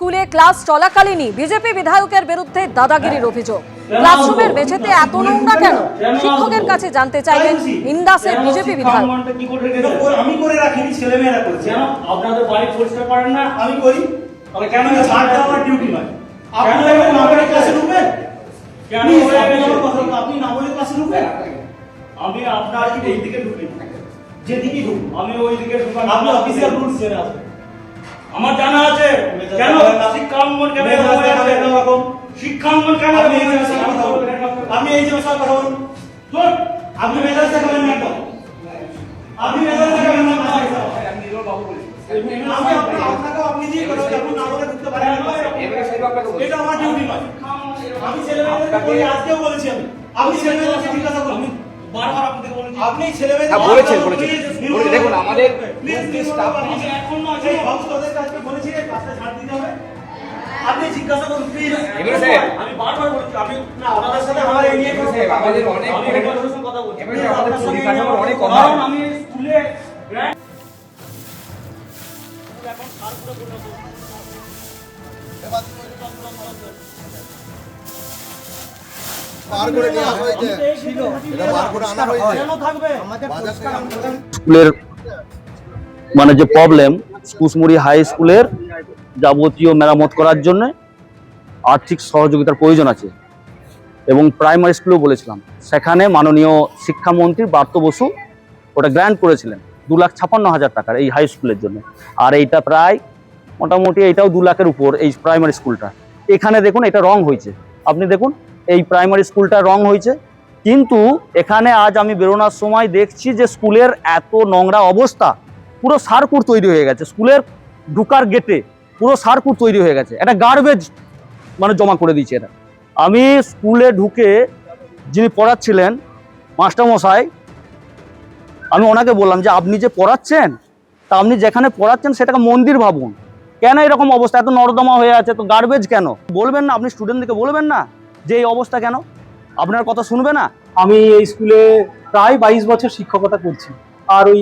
স্কুলে class চলাকালীনই BJP বিধায়কের বিরুদ্ধে দাদাগিরির অভিযোগ। ক্লাসরুমের মেঝেতে এত নোংরা কেন? শিক্ষকের কাছে জানতে চাইলেন ইন্দাসের বিজেপি বিধায়ক। আমি করে রাখিনি, ছেলেমেয়েরা করছে। কেন আপনাদের বাড়ি পরিষ্কার করেন না? আমি করি। তাহলে কেন ছাড় দেওয়া আমার ডিউটি নয়। আপনি না বলে ক্লাসে ঢুকবেন? কেন আপনি না বলে ক্লাসে ঢুকবেন? আমি আপনার কি এই দিকে ঢুকবেন, যেদিকে ঢুকবেন আমি ওই দিকে ঢুকান। আপনি অফিসিয়াল রুলস জেনে আসবেন। আমার জানা আছে কেন শিক্ষাঙ্গন কেন এরকম শিক্ষাঙ্গন কেন আপনি এই যে সব কথা বলুন। চল, আপনি মেজাজ দেখাবেন না একদম। আপনি মেজাজ দেখাবেন না। আমি আপনাকে আপনি দিয়ে কথা বলছি, আপনি না বলে ঢুকতে পারেন না। এটা আমার ডিউটি নয়। আমি ছেলেমেয়েদের বলি, আজকেও বলেছি আমি। আপনি ছেলেমেয়েদেরকে জিজ্ঞাসা করুন। বারবার আপনাকে বলেছি। আপনি ছেলেমেয়েদের বলেছেন দেখুন আমাদের স্টাফ এখন না সেই হাউস তোদের কাছে বলেছি এই কাজটা ছাড় দিতে হবে। আপনি জিজ্ঞাসা করুন প্লিজ। এমএলএ সাহেব আমি বারবার বলেছি আমি না ওনাদের সাথে আমার এই নিয়ে কোনো সাহেব আমাদের অনেক আমি এখানে কথা বলছি। এমএলএ সাহেব আমাদের পরিকাঠামোর অনেক কথা কারণ আমি স্কুলে গ্র্যান্ড এখন সার করে বলছি পার করে নেওয়া হয়েছে, এটা পার করে আনা হয়েছে। কেন থাকবে স্কুলের মানে যে প্রবলেম, কুসমুড়ি হাই স্কুলের যাবতীয় মেরামত করার জন্য আর্থিক সহযোগিতার প্রয়োজন আছে এবং প্রাইমারি স্কুলেও বলেছিলাম, সেখানে মাননীয় শিক্ষামন্ত্রী পার্থ বসু ওটা গ্র্যান্ট করেছিলেন 2,56,000 টাকার এই হাই স্কুলের জন্য। আর এইটা প্রায় মোটামুটি এইটাও 2 লাখের উপর এই প্রাইমারি স্কুলটা। এখানে দেখুন এটা রং হয়েছে, আপনি দেখুন এই প্রাইমারি স্কুলটা রং হয়েছে, কিন্তু এখানে আজ আমি বেরোনোর সময় দেখছি যে স্কুলের এত নোংরা অবস্থা, পুরো সার্কুট তৈরি হয়ে গেছে, স্কুলের ঢুকার গেটে পুরো সার্কুট তৈরি হয়ে গেছে, এটা গার্বেজ মানে জমা করে দিয়েছে এটা। আমি স্কুলে ঢুকে যিনি পড়াচ্ছিলেন মাস্টারমশাই, আমি ওনাকে বললাম যে আপনি যে পড়াচ্ছেন তা আপনি যেখানে পড়াচ্ছেন সেটাকে মন্দির ভাবুন, কেন এরকম অবস্থা, এত নর্দমা হয়ে আছে, তো গার্বেজ কেন বলবেন না? আপনি স্টুডেন্টদেরকে বলবেন না যে এই অবস্থা কেন? আপনার কথা শুনবে না? আমি এই স্কুলে প্রায় 22 বছর শিক্ষকতা করছি, আর ওই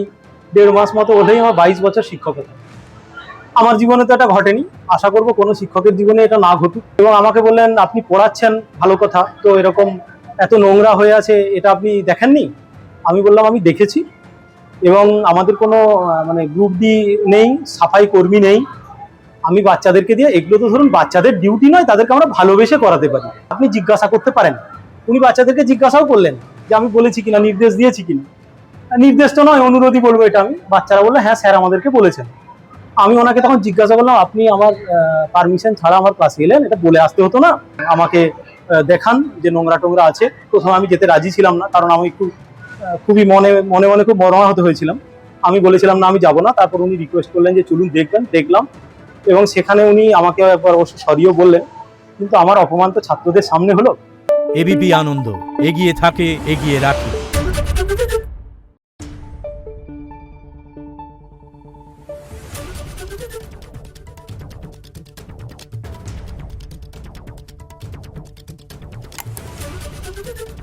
1.5 মাস মতো হলেই আমার 22 বছর শিক্ষকতা। আমার জীবনে তো এটা ঘটেনি, আশা করব কোনো শিক্ষকের জীবনে এটা না ঘটুক। এবং আমাকে বললেন আপনি পড়াচ্ছেন ভালো কথা, তো এরকম এত নোংরা হয়ে আছে এটা আপনি দেখেননি? আমি বললাম আমি দেখেছি, এবং আমাদের কোনো মানে গ্রুপ ডি নেই, সাফাই কর্মী নেই, আমি বাচ্চাদেরকে দিয়ে, এগুলো তো ধরুন বাচ্চাদের ডিউটি নয়, তাদেরকে আমরা ভালোবেসে করাতে পারি, আপনি জিজ্ঞাসা করতে পারেন। উনি বাচ্চাদেরকে জিজ্ঞাসাও করলেন যে আমি বলেছি কিনা, নির্দেশ দিয়েছি কিনা। নির্দেশটা নয়, অনুরোধই বলবো এটা আমি। বাচ্চারা বললো হ্যাঁ স্যার আমাদেরকে বলেছেন। আমি ওনাকে তখন জিজ্ঞাসা করলাম আপনি আমার পারমিশন ছাড়া আমার ক্লাসে এলেন, এটা বলে আসতে হতো না? আমাকে দেখান যে নোংরা টোংরা আছে। প্রথমে আমি যেতে রাজি ছিলাম না, কারণ আমি একটু খুবই মনে মনে মনে খুব মর্মাহত হয়েছিলাম। আমি বলেছিলাম না আমি যাব না। তারপর উনি রিকোয়েস্ট করলেন যে চলুন দেখবেন, দেখলাম, এবং সেখানে উনি আমাকে একবার অবশ্য সরিও বললেন, কিন্তু আমার অপমান তো ছাত্রদের সামনে হলো। এবিপি আনন্দ এগিয়ে থাকে, এগিয়ে রাখে। Thank you.